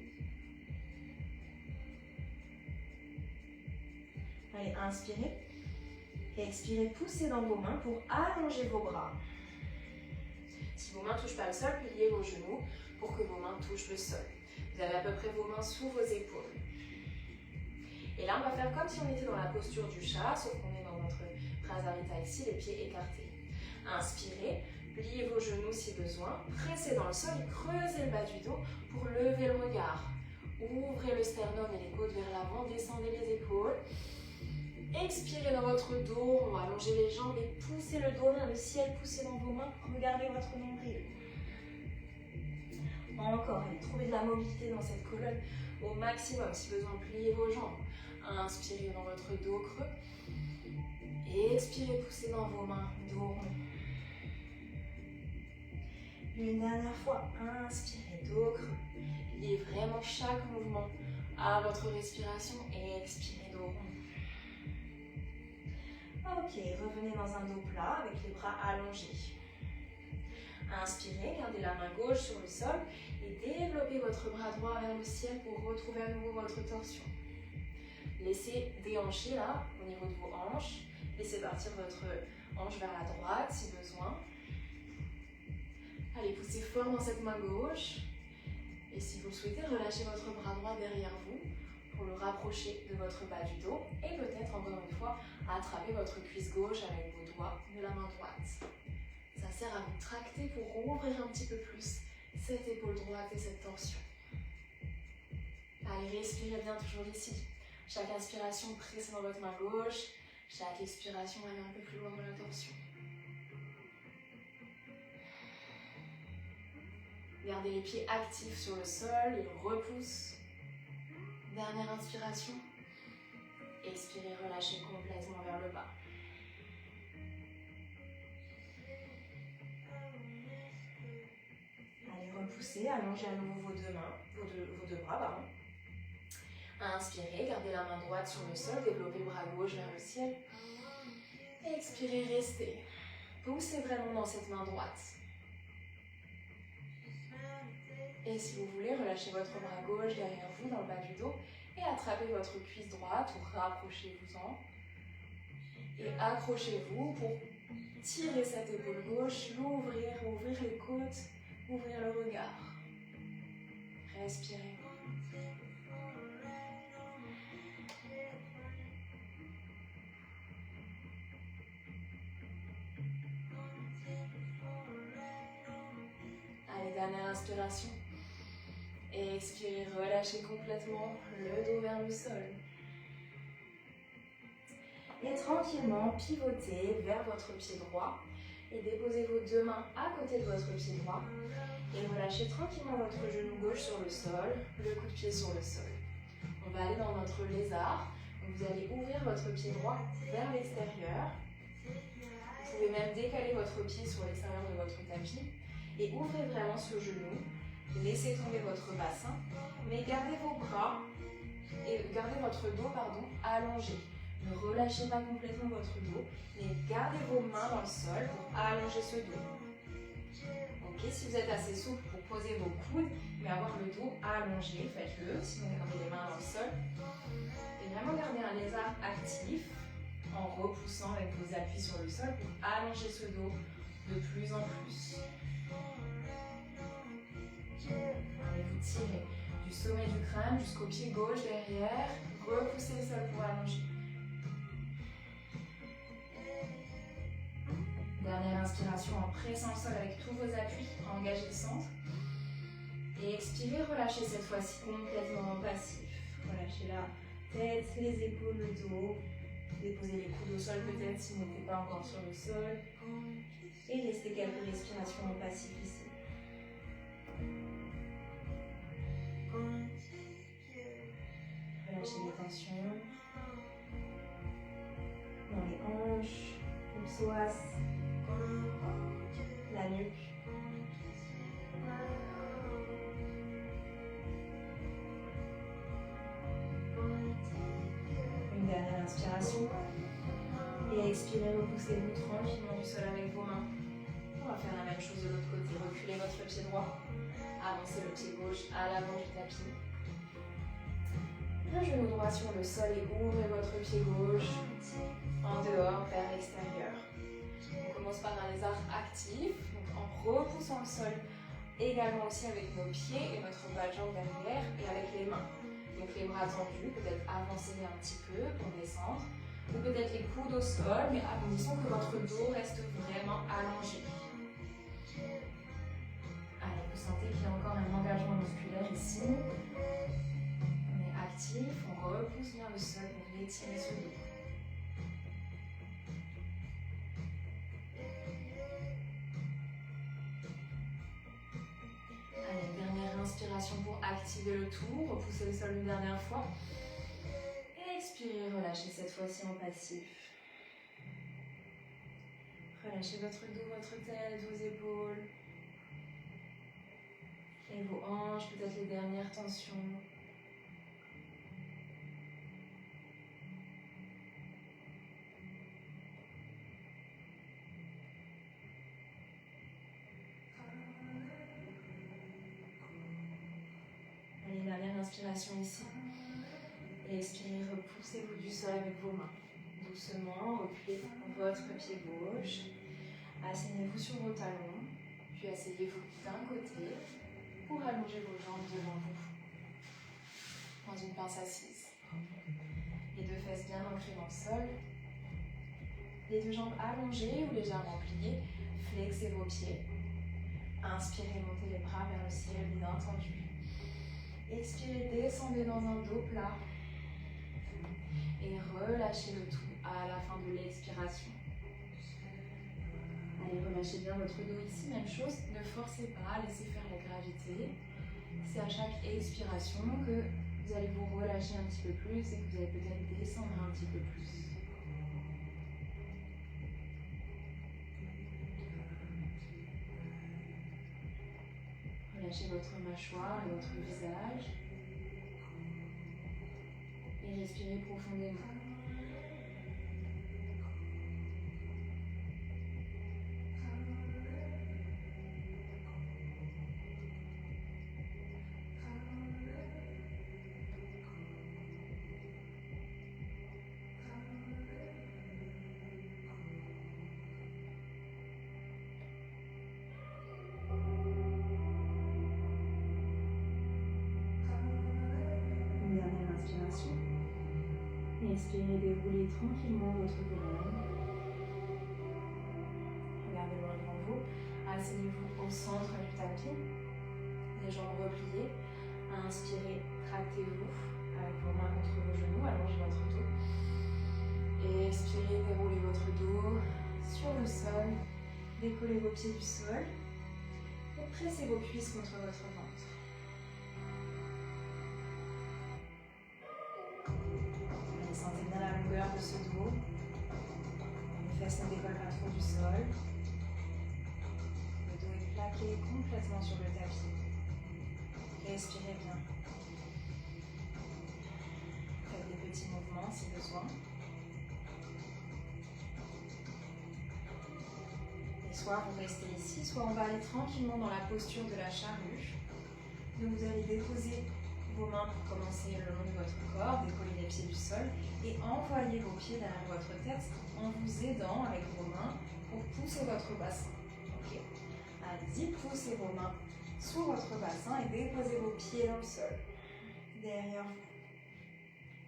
Allez, inspirez. Et expirez, poussez dans vos mains pour allonger vos bras. Si vos mains ne touchent pas le sol, pliez vos genoux pour que vos mains touchent le sol. Vous avez à peu près vos mains sous vos épaules. Et là, on va faire comme si on était dans la posture du chat, sauf qu'on est dans notre Prasarita ici, les pieds écartés. Inspirez, pliez vos genoux si besoin, pressez dans le sol et creusez le bas du dos pour lever le regard. Ouvrez le sternum et les côtes vers l'avant, descendez les épaules. Expirez dans votre dos, on va allonger les jambes et poussez le dos vers le ciel, poussez dans vos mains, regardez votre nombril. Encore, allez, trouvez de la mobilité dans cette colonne au maximum, si besoin, pliez vos jambes. Inspirez dans votre dos creux. Et expirez, poussez dans vos mains, dos rond. Une dernière fois, inspirez, dos creux. Liez vraiment chaque mouvement à votre respiration et expirez, dos rond. Ok, revenez dans un dos plat avec les bras allongés. Inspirez, gardez la main gauche sur le sol et développez votre bras droit vers le ciel pour retrouver à nouveau votre torsion. Laissez déhancher là, au niveau de vos hanches. Laissez partir votre hanche vers la droite si besoin. Allez, poussez fort dans cette main gauche. Et si vous le souhaitez, relâchez votre bras droit derrière vous pour le rapprocher de votre bas du dos. Et peut-être, encore une fois, attraper votre cuisse gauche avec vos doigts de la main droite. Ça sert à vous tracter pour rouvrir un petit peu plus cette épaule droite et cette torsion. Allez, respirez bien toujours ici. Chaque inspiration, pressez dans votre main gauche. Chaque expiration, allez un peu plus loin dans la torsion. Gardez les pieds actifs sur le sol, ils repoussent. Dernière inspiration. Expirez, relâchez complètement vers le bas. Allez, repoussez, allongez à nouveau vos deux mains, vos deux bras, pardon. Inspirez, gardez la main droite sur le sol, développez le bras gauche vers le ciel. Expirez, restez. Poussez vraiment dans cette main droite. Et si vous voulez, relâchez votre bras gauche derrière vous dans le bas du dos et attrapez votre cuisse droite ou rapprochez-vous-en. Et accrochez-vous pour tirer cette épaule gauche, l'ouvrir, ouvrir les côtes, ouvrir le regard. Respirez. Allez, dernière inspiration. Et expirez, relâchez complètement le dos vers le sol. Et tranquillement, pivotez vers votre pied droit et déposez vos deux mains à côté de votre pied droit. Et relâchez tranquillement votre genou gauche sur le sol, le coup de pied sur le sol. On va aller dans notre lézard. Donc vous allez ouvrir votre pied droit vers l'extérieur. Vous pouvez même décaler votre pied sur l'extérieur de votre tapis et ouvrez vraiment ce genou. Laissez tomber votre bassin, mais gardez vos bras et gardez votre dos allongé. Ne relâchez pas complètement votre dos, mais gardez vos mains dans le sol pour allonger ce dos. Ok, si vous êtes assez souple pour poser vos coudes, mais avoir le dos allongé, faites-le, sinon gardez les mains dans le sol. Et vraiment gardez un lézard actif en repoussant avec vos appuis sur le sol pour allonger ce dos de plus en plus. Allez, vous tirez du sommet du crâne jusqu'au pied gauche derrière. Repoussez le sol pour allonger. Dernière inspiration en pressant le sol avec tous vos appuis, engagez le centre. Et expirez, relâchez cette fois-ci complètement passif. Relâchez la tête, les épaules, le dos. Déposez les coudes au sol peut-être si vous n'êtes pas encore sur le sol. Et restez quelques respirations en passif ici. Relâchez les tensions dans les hanches, le psoas, la nuque. Une dernière inspiration. Et expirez, repoussez-vous tranquillement du sol avec vos mains. On va faire la même chose de l'autre côté. Reculez votre pied droit. Avancez le pied gauche à l'avant du tapis. Un genou droit sur le sol et ouvrez votre pied gauche en dehors vers l'extérieur. On commence par un lézard actif, donc en repoussant le sol également aussi avec nos pieds et notre bas de jambe derrière et avec les mains. Donc les bras tendus, peut-être avancer un petit peu pour descendre, ou peut-être les coudes au sol, mais à condition que votre dos reste vraiment allongé. Allez, vous sentez qu'il y a encore un engagement musculaire ici. On est actif, on repousse vers le sol pour étirer ce dos. Allez, dernière inspiration pour activer le tout, repoussez le sol une dernière fois. Et expirez, relâchez cette fois-ci en passif. Relâchez votre dos, votre tête, vos épaules. Et vos hanches, peut-être les dernières tensions. Allez, dernière inspiration ici. Et expirez, repoussez-vous du sol avec vos mains. Doucement, reculez votre pied gauche. Asseyez-vous sur vos talons. Puis asseyez-vous d'un côté pour allonger vos jambes devant vous. Dans une pince assise. Les deux fesses bien ancrées dans le sol. Les deux jambes allongées ou légèrement pliées. Flexez vos pieds. Inspirez, montez les bras vers le ciel, bien tendu. Expirez, descendez dans un dos plat. Et relâchez le tout à la fin de l'expiration. Allez, relâchez bien votre dos ici, même chose, ne forcez pas, laissez faire la gravité. C'est à chaque expiration que vous allez vous relâcher un petit peu plus et que vous allez peut-être descendre un petit peu plus. Relâchez votre mâchoire et votre visage. Et respirez profondément. Expirez, déroulez tranquillement votre colonne. Regardez loin devant vous. Asseyez-vous au centre du tapis. Les jambes repliées. Inspirez, tractez-vous avec vos mains contre vos genoux. Allongez votre dos. Et expirez, déroulez votre dos sur le sol. Décollez vos pieds du sol. Et pressez vos cuisses contre votre ventre. Sentez bien la longueur de ce dos. Les fesses ne décollent pas trop du sol. Le dos est plaqué complètement sur le tapis. Respirez bien. Faites des petits mouvements si besoin. Et soit vous restez ici, soit on va aller tranquillement dans la posture de la charrue. Donc vous allez déposer vos mains pour commencer le long de votre corps, décoller les pieds du sol et envoyer vos pieds derrière votre tête en vous aidant avec vos mains pour pousser votre bassin. Ok. Allez-y, poussez vos mains sous votre bassin et déposez vos pieds dans le sol, derrière vous.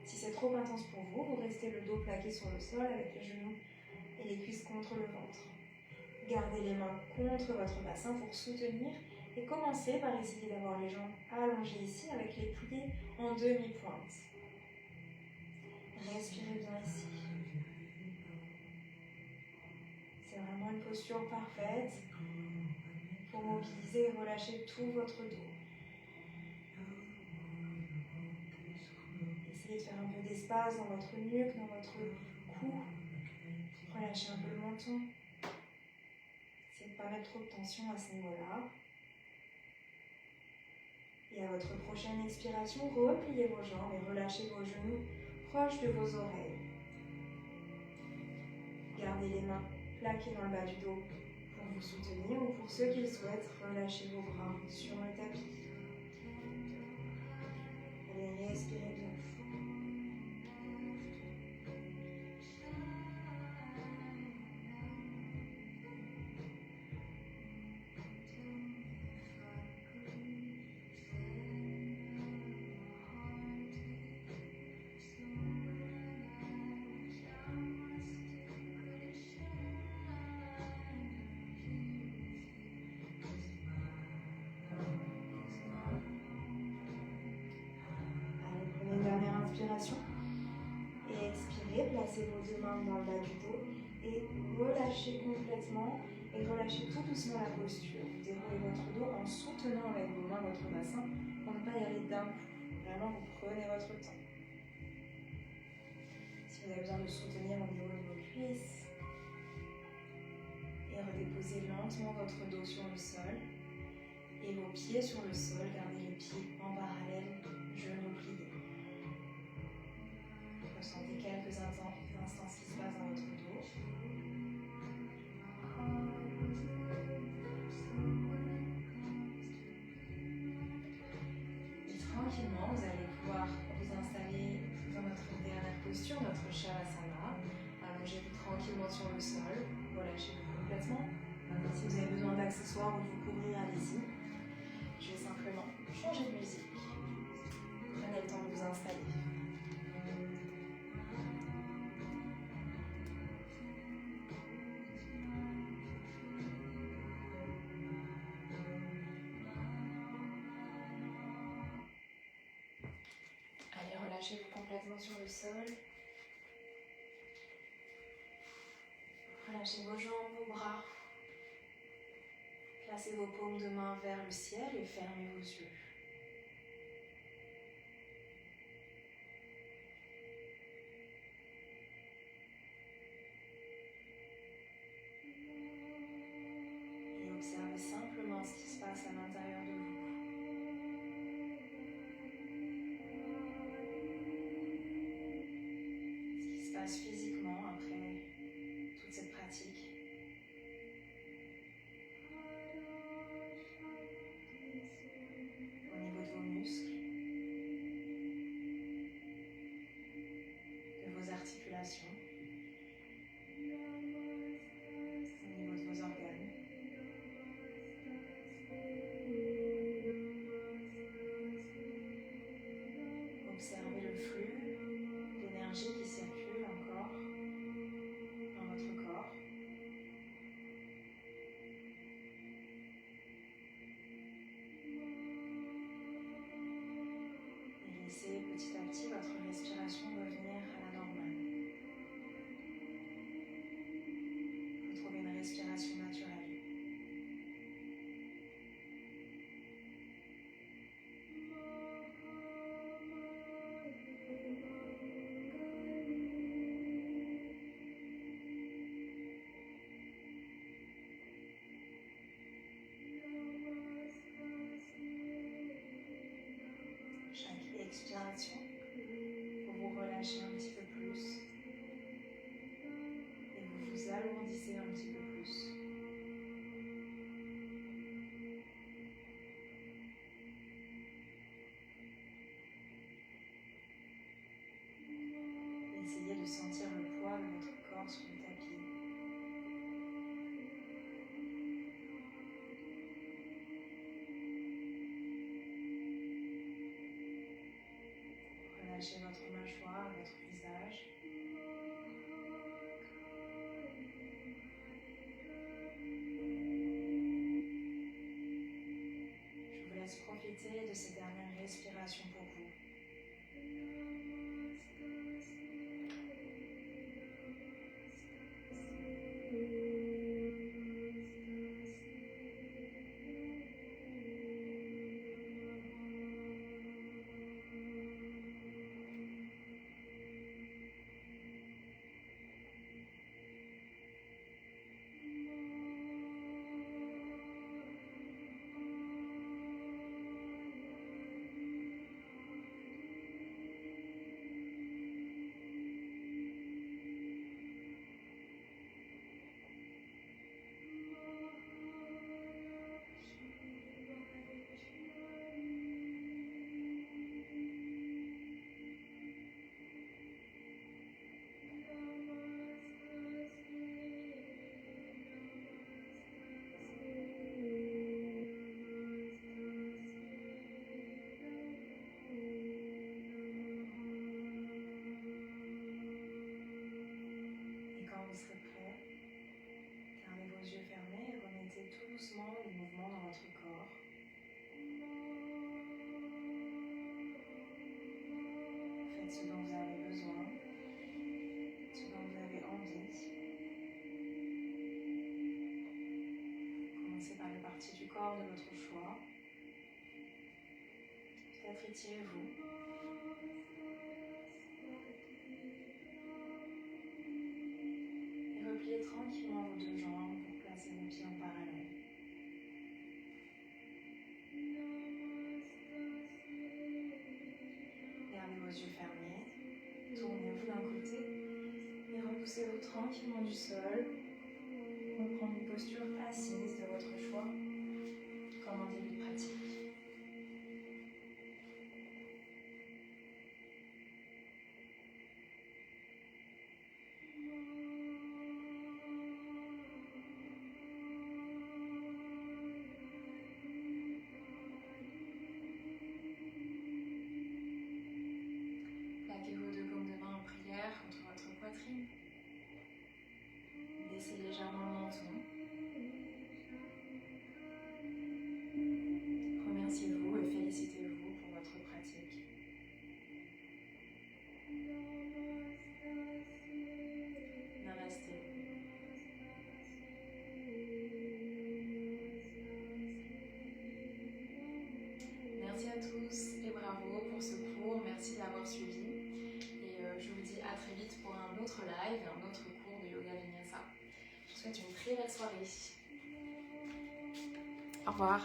Si c'est trop intense pour vous, vous restez le dos plaqué sur le sol avec les genoux et les cuisses contre le ventre. Gardez les mains contre votre bassin pour soutenir et commencez par essayer d'avoir les jambes allongées ici avec les pliés en demi-pointe. Respirez bien ici. C'est vraiment une posture parfaite pour mobiliser et relâcher tout votre dos. Essayez de faire un peu d'espace dans votre nuque, dans votre cou. Relâchez un peu le menton. Essayez de ne pas mettre trop de tension à ce niveau-là. Et à votre prochaine expiration, repliez vos jambes et relâchez vos genoux proches de vos oreilles. Gardez les mains plaquées dans le bas du dos pour vous soutenir ou pour ceux qui le souhaitent, relâchez vos bras sur le tapis. Allez, respirez bien. Inspiration et expirez, placez vos deux mains dans le bas du dos et relâchez complètement et relâchez tout doucement la posture. Vous déroulez votre dos en soutenant avec vos mains votre bassin pour ne pas y aller d'un coup. Vraiment, vous prenez votre temps. Si vous avez besoin de soutenir au niveau de vos cuisses et redéposez lentement votre dos sur le sol et vos pieds sur le sol, gardez les pieds en parallèle, genoux pliés. Ressentez quelques instants ce qui se passe dans votre dos. Et tranquillement, vous allez pouvoir vous installer dans notre dernière posture, notre Shavasana. Allongez-vous tranquillement sur le sol, relâchez-vous complètement. Si vous avez besoin d'accessoires ou de vous couvrir, allez-y. Je vais simplement changer de musique. Prenez le temps de vous installer. Relâchez-vous complètement sur le sol. Relâchez vos jambes, vos bras. Placez vos paumes de main vers le ciel et fermez vos yeux. Et observez simplement ce qui se passe à l'intérieur de vous. Physiquement après toute cette pratique. Au niveau de vos muscles, de vos articulations, au niveau de vos organes. Observez le flux d'énergie qui circule encore dans votre corps. Et laissez petit à petit votre respiration revenir à la normale. Retrouvez une respiration naturelle. Expiration pour vous relâcher un petit peu plus et vous vous alourdissez un petit peu plus. Essayez de sentir le poids de votre corps sur le tapis. Relâchez votre mâchoire, votre visage. Faites ce dont vous avez besoin, ce dont vous avez envie. Commencez par les parties du corps de votre choix. Peut-être étirez-vous. Et repliez tranquillement vos deux jambes pour placer vos pieds en parallèle. Gardez vos yeux fermés. Tournez-vous d'un côté et repoussez-vous tranquillement du sol. Reprendre une posture assise de votre choix, comme en début de pratique. Plaquez vos deux paumes de main en prière contre votre poitrine. Baissez légèrement le menton. Remerciez-vous et félicitez-vous pour votre pratique. Namasté. Merci à tous et bravo pour ce cours. Merci de l'avoir suivi. Et je vous dis à très vite pour un autre live, un autre cours de Yoga Vinyasa. Je vous souhaite une très belle soirée. Au revoir.